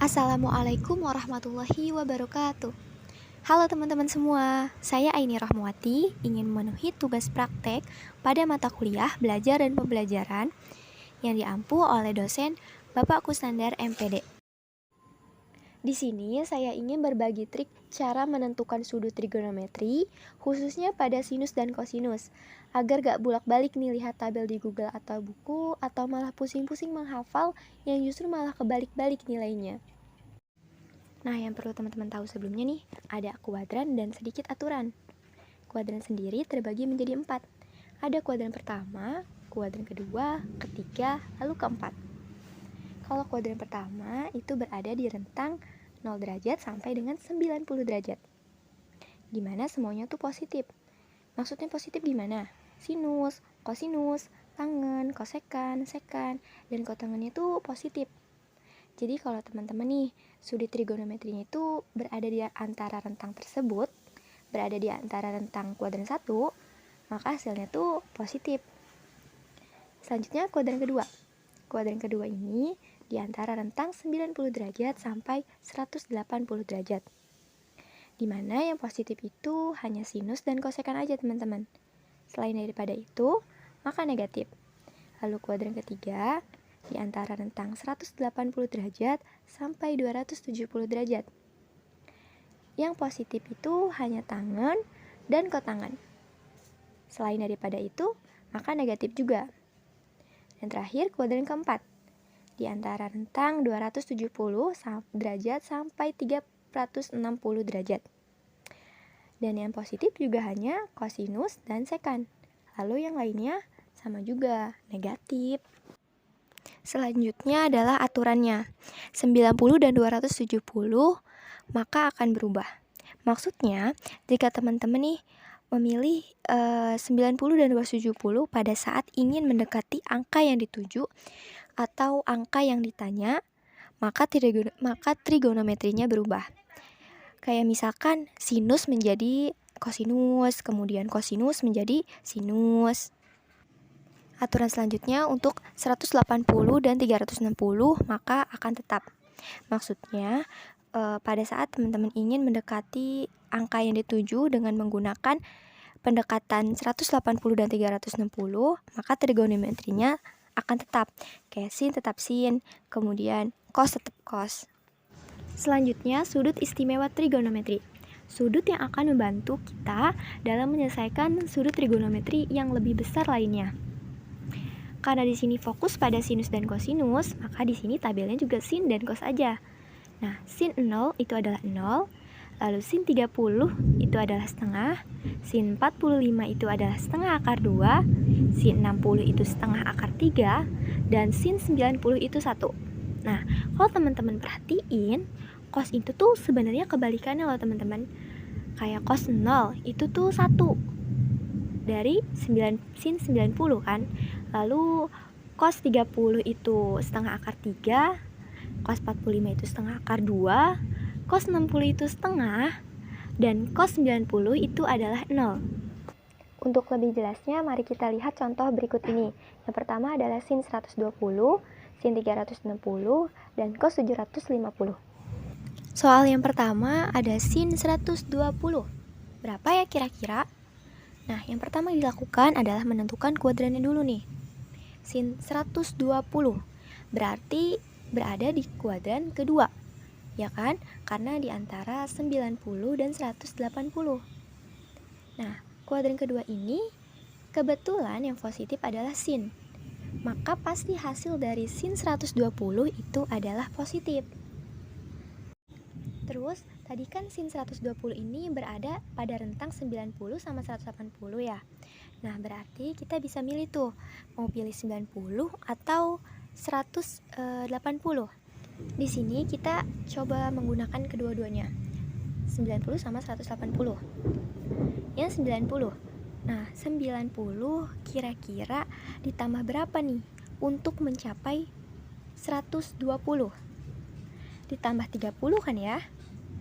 Assalamualaikum warahmatullahi wabarakatuh. Halo teman-teman semua, saya Aini Rahmawati ingin memenuhi tugas praktek pada mata kuliah belajar dan pembelajaran yang diampu oleh dosen Bapak Kusnandar MPD. Di sini saya ingin berbagi trik cara menentukan sudut trigonometri, khususnya pada sinus dan kosinus, agar gak bolak-balik nih lihat tabel di Google atau buku, atau malah pusing-pusing menghafal yang justru malah kebalik-balik nilainya. Nah, yang perlu teman-teman tahu sebelumnya nih, ada kuadran dan sedikit aturan. Kuadran sendiri terbagi menjadi 4. Ada kuadran pertama, kuadran kedua, ketiga, lalu keempat. Kalau kuadran pertama itu berada di rentang 0 derajat sampai dengan 90 derajat. Dimana semuanya tuh positif. Maksudnya positif gimana? Sinus, kosinus, tangen, kosekan, sekan, dan kotangennya tuh positif. Jadi kalau teman-teman nih, sudut trigonometrinya itu berada di antara rentang tersebut, berada di antara rentang kuadran 1, maka hasilnya tuh positif. Selanjutnya kuadran kedua. Kuadran kedua ini di antara rentang 90 derajat sampai 180 derajat. Dimana yang positif itu hanya sinus dan kosekan aja teman-teman. Selain daripada itu, maka negatif. Lalu kuadran ketiga di antara rentang 180 derajat sampai 270 derajat. Yang positif itu hanya tangen dan kotangan. Selain daripada itu, maka negatif juga. Dan terakhir kuadran keempat, di antara rentang 270 derajat sampai 360 derajat. Dan yang positif juga hanya kosinus dan sekan. Lalu yang lainnya sama juga, negatif. Selanjutnya adalah aturannya. 90 dan 270 maka akan berubah. Maksudnya, jika teman-teman nih memilih 90 dan 270 pada saat ingin mendekati angka yang dituju atau angka yang ditanya, maka trigonometrinya berubah. Kayak misalkan sinus menjadi kosinus, kemudian kosinus menjadi sinus. Aturan selanjutnya untuk 180 dan 360 maka akan tetap. Maksudnya pada saat teman-teman ingin mendekati angka yang dituju dengan menggunakan pendekatan 180 dan 360, maka trigonometrinya akan tetap. Kayak sin tetap sin, kemudian cos tetap cos. Selanjutnya, sudut istimewa trigonometri. Sudut yang akan membantu kita dalam menyelesaikan sudut trigonometri yang lebih besar lainnya. Karena di sini fokus pada sinus dan kosinus, maka di sini tabelnya juga sin dan cos aja. Nah, sin 0 itu adalah 0, lalu sin 30 itu adalah setengah, sin 45 itu adalah setengah akar 2, sin 60 itu setengah akar 3, dan sin 90 itu 1. Nah, kalau teman-teman perhatiin, cos itu tuh sebenarnya kebalikannya loh teman-teman. Kayak cos 0 itu tuh 1 dari sin 90 kan. Lalu cos 30 itu setengah akar 3, cos 45 itu setengah akar 2, cos 60 itu setengah, dan cos 90 itu adalah 0. Untuk lebih jelasnya, mari kita lihat contoh berikut ini. Yang pertama adalah sin 120, sin 360, dan cos 750. Soal yang pertama ada sin 120. Berapa ya kira-kira? Nah, yang pertama dilakukan adalah menentukan kuadrannya dulu nih. Sin 120 berarti berada di kuadran kedua, ya kan? Karena di antara 90 dan 180. Nah, kuadran kedua ini kebetulan yang positif adalah sin. Maka pasti hasil dari sin 120 itu adalah positif. Terus, tadi kan sin 120 ini berada pada rentang 90 sama 180 ya. Nah, berarti kita bisa milih tuh, mau pilih 90 atau 180. Di sini kita coba menggunakan kedua-duanya. 90 sama 180. Yang 90. Nah, 90 kira-kira ditambah berapa nih untuk mencapai 120? Ditambah 30 kan ya?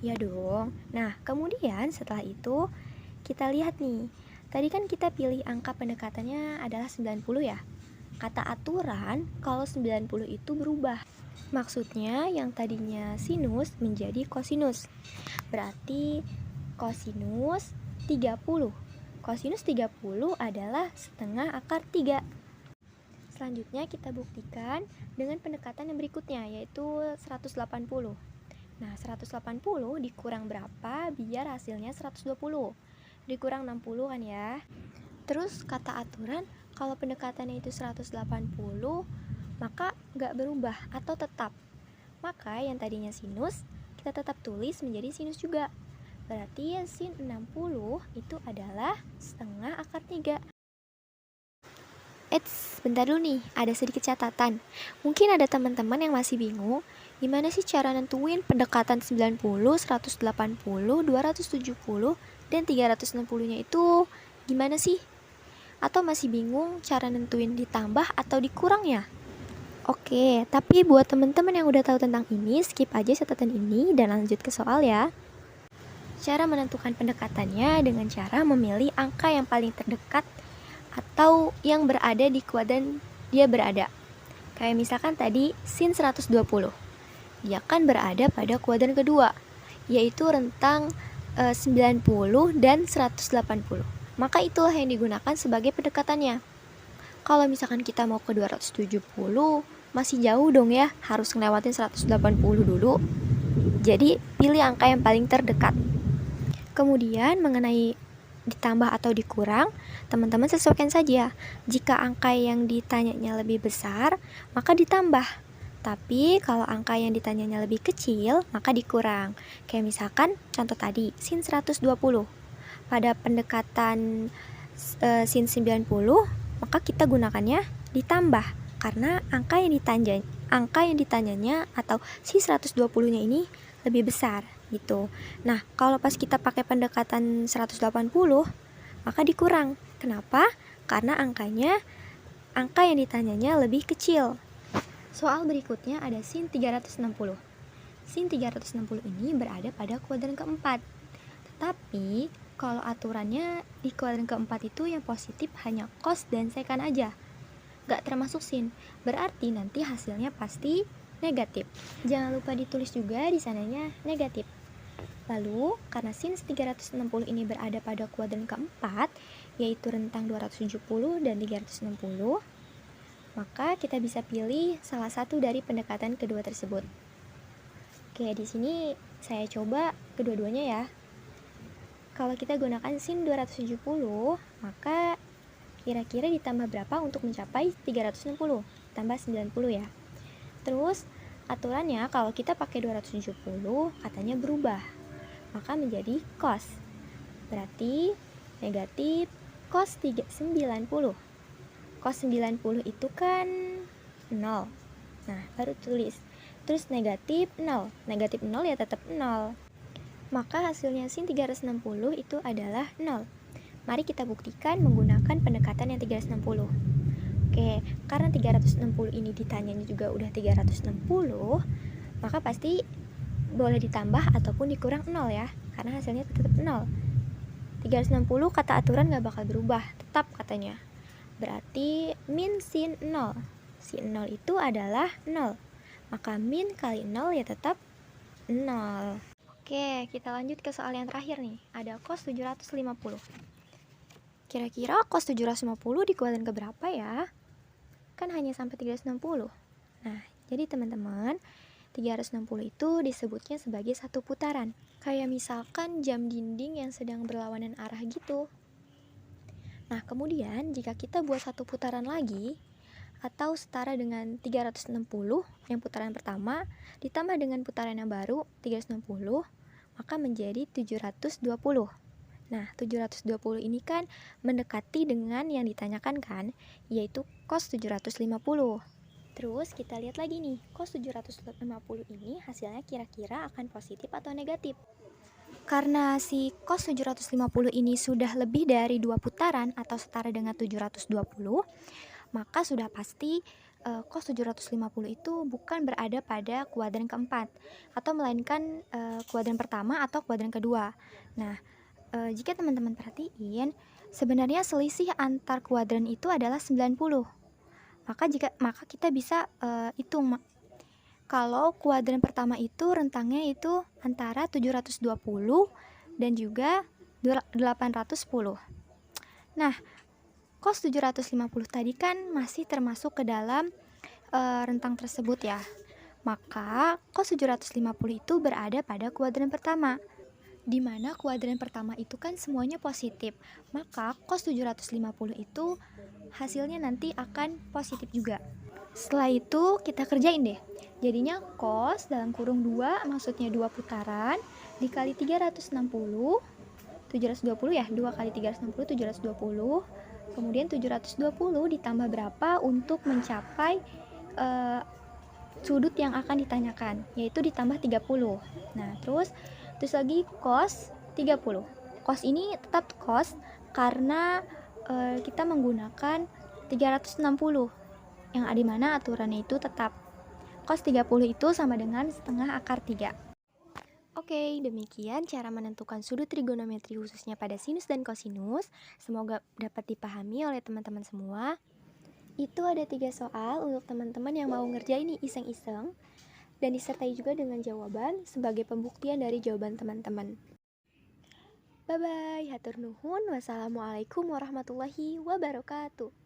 Ya dong. Nah, kemudian setelah itu kita lihat nih. Tadi kan kita pilih angka pendekatannya adalah 90 ya. kata aturan kalau 90 itu berubah. Maksudnya yang tadinya sinus menjadi kosinus. Berarti kosinus 30. Kosinus 30 adalah setengah akar 3. Selanjutnya kita buktikan dengan pendekatan yang berikutnya, yaitu 180. Nah, 180 dikurang berapa biar hasilnya 120? Dikurang 60 kan ya. Terus kata aturan kalau pendekatannya itu 180, maka nggak berubah atau tetap. Maka yang tadinya sinus, kita tetap tulis menjadi sinus juga. Berarti sin 60 itu adalah setengah akar 3. Bentar dulu nih, ada sedikit catatan. Mungkin ada teman-teman yang masih bingung, gimana sih cara nentuin pendekatan 90, 180, 270, dan 360-nya itu gimana sih? Atau masih bingung cara nentuin ditambah atau dikurangnya? Oke, tapi buat teman-teman yang udah tahu tentang ini, skip aja catatan ini dan lanjut ke soal ya. Cara menentukan pendekatannya dengan cara memilih angka yang paling terdekat atau yang berada di kuadran dia berada. Kayak misalkan tadi sin 120. Dia kan berada pada kuadran kedua, yaitu rentang 90 dan 180. Maka itulah yang digunakan sebagai pendekatannya. Kalau misalkan kita mau ke 270, masih jauh dong ya, harus ngelewatin 180 dulu. Jadi pilih angka yang paling terdekat. Kemudian mengenai ditambah atau dikurang, teman-teman sesuaikan saja. Jika angka yang ditanyanya lebih besar, maka ditambah. Tapi kalau angka yang ditanyanya lebih kecil, maka dikurang. Kayak misalkan contoh tadi, sin 120. Pada pendekatan sin 90, maka kita gunakannya ditambah karena angka yang ditanyanya atau si 120-nya ini lebih besar gitu. Nah, kalau pas kita pakai pendekatan 180, maka dikurang. Kenapa? Karena angka yang ditanyanya lebih kecil. Soal berikutnya ada sin 360. Sin 360 ini berada pada kuadran keempat. Tetapi kalau aturannya di kuadran keempat itu yang positif hanya cos dan sekan aja, gak termasuk sin. Berarti nanti hasilnya pasti negatif. Jangan lupa ditulis juga di sananya negatif. Lalu, karena sin 360 ini berada pada kuadran keempat, yaitu rentang 270 dan 360, maka kita bisa pilih salah satu dari pendekatan kedua tersebut. Oke, di sini saya coba kedua-duanya ya. Kalau kita gunakan sin 270, maka kira-kira ditambah berapa untuk mencapai 360? Tambah 90 ya. Terus, aturannya kalau kita pakai 270, katanya berubah. Maka menjadi cos. Berarti negatif cos 90. Cos 90 itu kan 0. Nah, baru tulis. Terus negatif 0. Negatif 0 ya tetap 0. Maka hasilnya sin 360 itu adalah 0. Mari kita buktikan menggunakan pendekatan yang 360. Oke, karena 360 ini ditanyanya juga udah 360, maka pasti boleh ditambah ataupun dikurang 0 ya, karena hasilnya tetap 0. 360 kata aturan gak bakal berubah, tetap katanya. Berarti min sin 0. Sin 0 itu adalah 0. Maka min kali 0 ya tetap 0. Oke, kita lanjut ke soal yang terakhir nih. Ada cos 750. Kira-kira cos 750 di kuadran keberapa ya? Kan hanya sampai 360. Nah, jadi teman-teman, 360 itu disebutnya sebagai satu putaran. Kayak misalkan jam dinding yang sedang berlawanan arah gitu. Nah, kemudian jika kita buat satu putaran lagi, atau setara dengan 360 yang putaran pertama, ditambah dengan putaran yang baru, 360, maka menjadi 720. Nah, 720 ini kan mendekati dengan yang ditanyakan kan, yaitu cos 750. Terus kita lihat lagi nih, cos 750 ini hasilnya kira-kira akan positif atau negatif. Karena si cos 750 ini sudah lebih dari 2 putaran atau setara dengan 720, maka sudah pasti cos 750 itu bukan berada pada kuadran keempat, atau melainkan kuadran pertama atau kuadran kedua. Nah, jika teman-teman perhatiin, sebenarnya selisih antar kuadran itu adalah 90. Maka kita bisa hitung kalau kuadran pertama itu rentangnya itu antara 720 dan juga 810. Nah, cos 750 tadi kan masih termasuk ke dalam rentang tersebut ya. Maka cos 750 itu berada pada kuadran pertama, di mana kuadran pertama itu kan semuanya positif. Maka cos 750 itu hasilnya nanti akan positif juga. Setelah itu kita kerjain deh. Jadinya cos dalam kurung 2, maksudnya 2 putaran, dikali 360, 720 ya, 2 kali 360, 720. Kemudian 720 ditambah berapa untuk mencapai sudut yang akan ditanyakan, yaitu ditambah 30. Nah, terus lagi cos 30. Cos ini tetap cos karena kita menggunakan 360, yang di mana aturannya itu tetap cos 30 itu sama dengan setengah akar 3. Oke, demikian cara menentukan sudut trigonometri khususnya pada sinus dan kosinus. Semoga dapat dipahami oleh teman-teman semua. Itu ada 3 soal untuk teman-teman yang mau ngerjain nih iseng-iseng, dan disertai juga dengan jawaban sebagai pembuktian dari jawaban teman-teman. Bye-bye, hatur nuhun, wassalamualaikum warahmatullahi wabarakatuh.